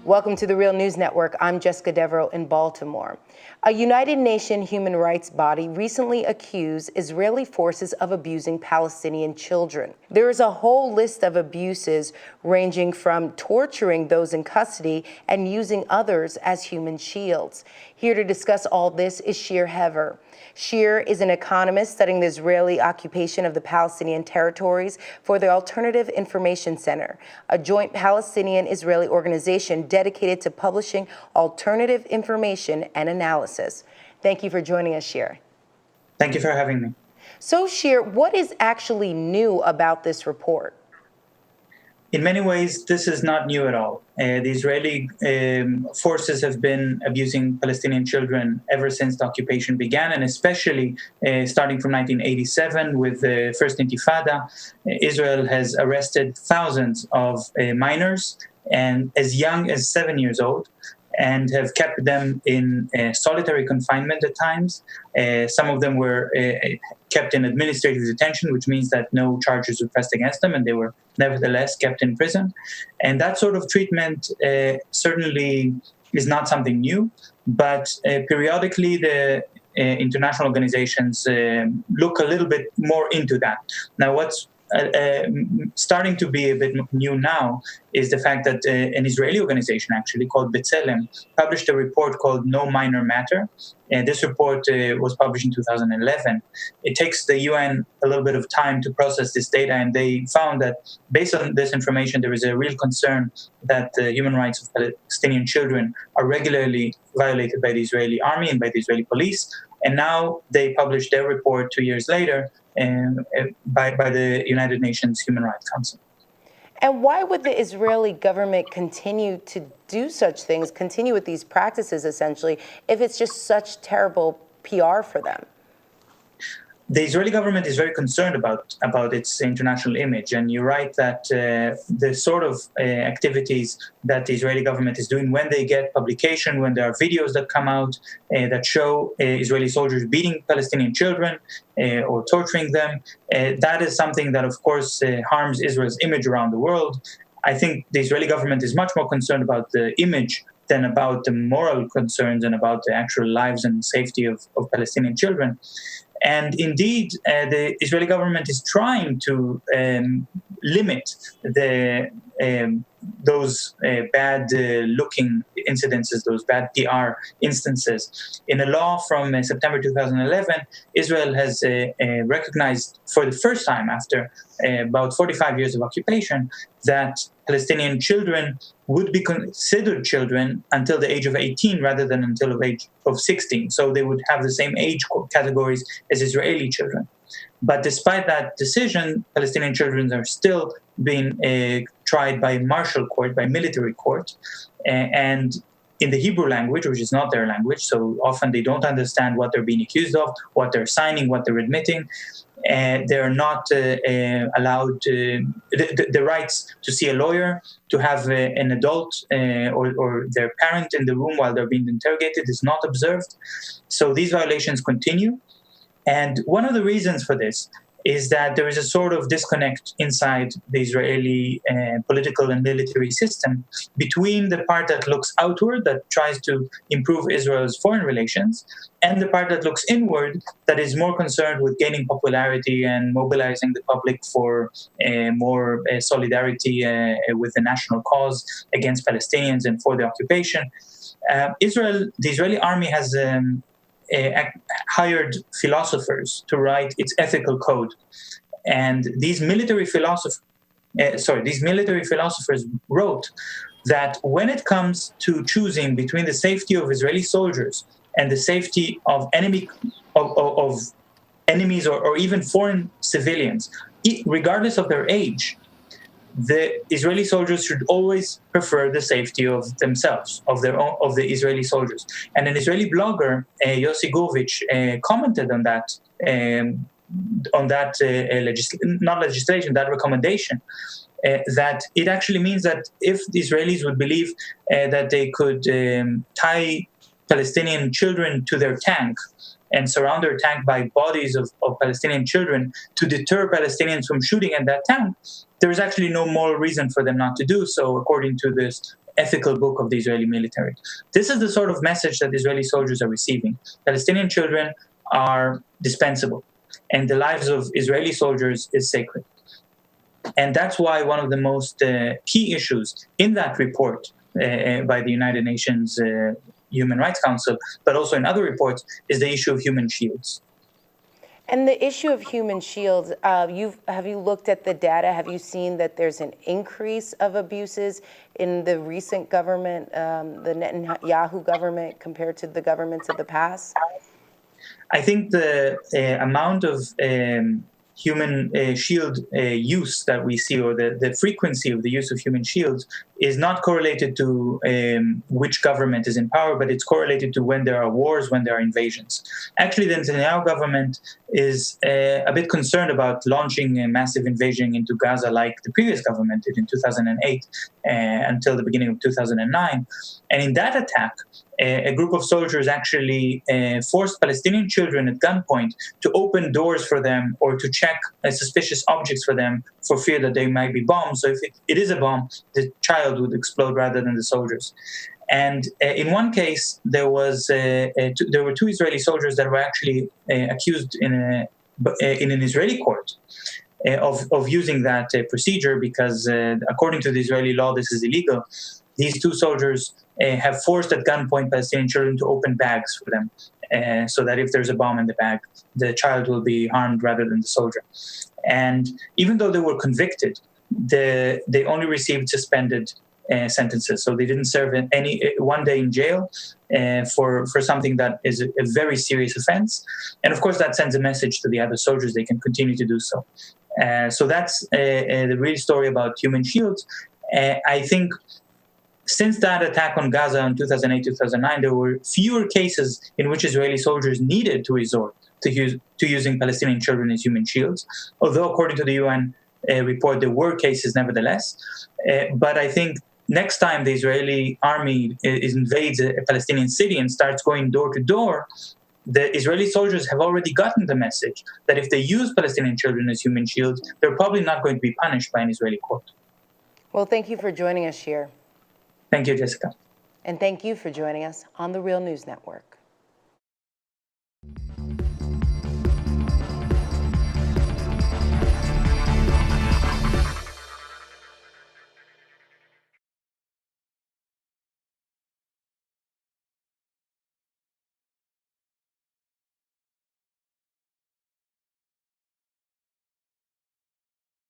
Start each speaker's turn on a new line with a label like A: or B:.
A: Welcome to the Real News Network. I'm Jessica Devereaux in Baltimore. A United Nations human rights body recently accused Israeli forces of abusing Palestinian children. There is a whole list of abuses ranging from torturing those in custody and using others as human shields. Here to discuss all this is Shir Hever. Shir is an economist studying the Israeli occupation of the Palestinian territories for the Alternative Information Center, a joint Palestinian-Israeli organization dedicated to publishing alternative information and analysis. Thank you for joining us, Shir.
B: Thank you for having me.
A: So, Shir, what is actually new about this report?
B: In many ways, this is not new at all. The Israeli forces have been abusing Palestinian children ever since the occupation began, and especially starting from 1987 with the First Intifada. Israel has arrested thousands of minors and as young as 7 years old, and have kept them in solitary confinement at times. Some of them were kept in administrative detention, which means that no charges were pressed against them, and they were nevertheless kept in prison. And that sort of treatment certainly is not something new, but periodically the international organizations look a little bit more into that. Now, what's starting to be a bit new now is the fact that an Israeli organization actually called B'Tselem published a report called No Minor Matter. And this report was published in 2011. It takes the UN a little bit of time to process this data, and they found that based on this information, there is a real concern that the human rights of Palestinian children are regularly violated by the Israeli army and by the Israeli police. And now they published their report 2 years later by the United Nations Human Rights Council.
A: And why would the Israeli government continue to do such things, continue with these practices essentially, if it's just such terrible PR for them?
B: The Israeli government is very concerned about its international image, and you're right that the sort of activities that the Israeli government is doing when they get publication, when there are videos that come out that show Israeli soldiers beating Palestinian children or torturing them, that is something that, of course, harms Israel's image around the world. I think the Israeli government is much more concerned about the image than about the moral concerns and about the actual lives and safety of Palestinian children. And indeed, the Israeli government is trying to limit those bad-looking incidences, those bad PR instances. In a law from September 2011, Israel has recognized for the first time after about 45 years of occupation that Palestinian children would be considered children until the age of 18 rather than until the age of 16. So they would have the same age categories as Israeli children. But despite that decision, Palestinian children are still being tried by martial court, by military court, and in the Hebrew language, which is not their language, so often they don't understand what they're being accused of, what they're signing, what they're admitting. They're not allowed the rights to see a lawyer, to have an adult or their parent in the room while they're being interrogated is not observed. So these violations continue. And one of the reasons for this is that there is a sort of disconnect inside the Israeli political and military system between the part that looks outward, that tries to improve Israel's foreign relations, and the part that looks inward, that is more concerned with gaining popularity and mobilizing the public for more solidarity with the national cause against Palestinians and for the occupation. The Israeli army has hired philosophers to write its ethical code, and these military philosophers wrote that when it comes to choosing between the safety of Israeli soldiers and the safety of enemies or even foreign civilians, regardless of their age, the Israeli soldiers should always prefer the safety of themselves, of the Israeli soldiers. And an Israeli blogger, Yossi Gurvich, commented on that that recommendation, that it actually means that if the Israelis would believe that they could tie Palestinian children to their tank and surround their tank by bodies of Palestinian children to deter Palestinians from shooting at that tank, there is actually no moral reason for them not to do so, according to this ethical book of the Israeli military. This is the sort of message that Israeli soldiers are receiving. Palestinian children are dispensable, and the lives of Israeli soldiers is sacred. And that's why one of the most key issues in that report by the United Nations Human Rights Council, but also in other reports, is the issue of human shields.
A: And the issue of human shields, have you looked at the data? Have you seen that there's an increase of abuses in the recent government, the Netanyahu government, compared to the governments of the past?
B: I think the amount of human shield use that we see, or the frequency of the use of human shields, is not correlated to which government is in power, but it's correlated to when there are wars, when there are invasions. Actually, the Netanyahu government is a bit concerned about launching a massive invasion into Gaza like the previous government did in 2008 until the beginning of 2009. And in that attack, a group of soldiers actually forced Palestinian children at gunpoint to open doors for them or to check suspicious objects for them for fear that they might be bombed. So if it is a bomb, the child would explode rather than the soldiers. And in one case, there were two Israeli soldiers that were actually accused in an Israeli court of using that procedure because, according to the Israeli law, this is illegal. These two soldiers have forced at gunpoint Palestinian children to open bags for them, so that if there's a bomb in the bag, the child will be harmed rather than the soldier. And even though they were convicted, they only received suspended sentences. So they didn't serve one day in jail for something that is a very serious offense. And of course, that sends a message to the other soldiers they can continue to do so. So that's the real story about human shields. I think since that attack on Gaza in 2008-2009, there were fewer cases in which Israeli soldiers needed to resort to using Palestinian children as human shields, although according to the UN report, there were cases nevertheless. But I think next time the Israeli army invades a Palestinian city and starts going door to door, the Israeli soldiers have already gotten the message that if they use Palestinian children as human shields, they're probably not going to be punished by an Israeli court.
A: Well, thank you for joining us, Shir.
B: Thank you, Jessica.
A: And thank you for joining us on the Real News Network.